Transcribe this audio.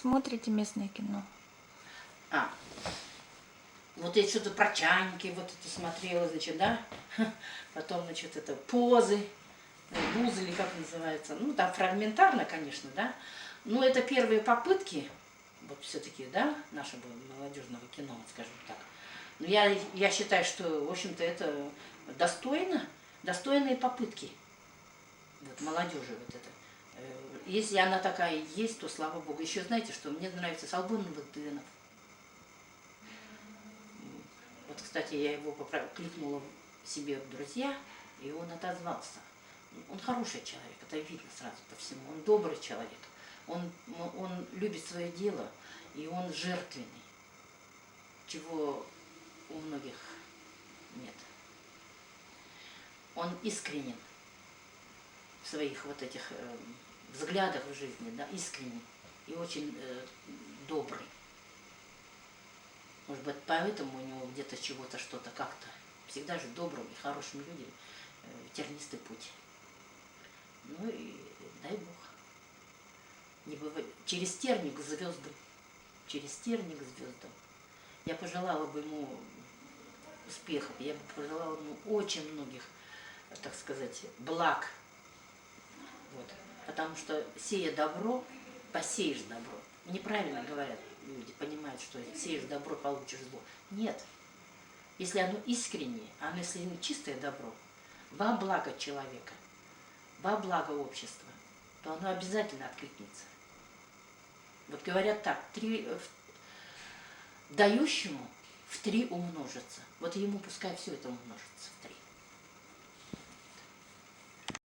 Смотрите местное кино? А, вот я что-то про чайники вот это смотрела, значит, да? Потом, значит, это позы, бузы или как называется. Ну, там фрагментарно, конечно, да? Но это первые попытки, вот все-таки, да, нашего молодежного кино, скажем так. Но я считаю, что, в общем-то, это достойные попытки вот, молодежи вот это. Если она такая есть, то слава богу. Еще знаете, что мне нравится Салбон Багденов. Вот, кстати, я его кликнула себе в друзья, и он отозвался. Он хороший человек, это видно сразу по всему. Он добрый человек, он любит свое дело, и он жертвенный, чего у многих нет. Он искренен в своих вот этих взглядах в жизни, да, искренен и очень добрый. Может быть, поэтому у него где-то чего-то, что-то как-то. Всегда же добрым и хорошим людям тернистый путь. Ну и дай Бог. Не бывает. Через терник к звездам. Через терник к звездам. Я пожелала бы ему успехов. Я бы пожелала ему очень многих, так сказать, благ. Вот. Потому что сея добро, посеешь добро. Неправильно говорят люди, понимают, что сеешь добро, получишь зло. Нет. Если оно искреннее, если оно чистое добро, во благо человека, во благо общества, то оно обязательно откликнется. Вот говорят так, дающему в 3 умножится. Вот ему пускай все это умножится в 3.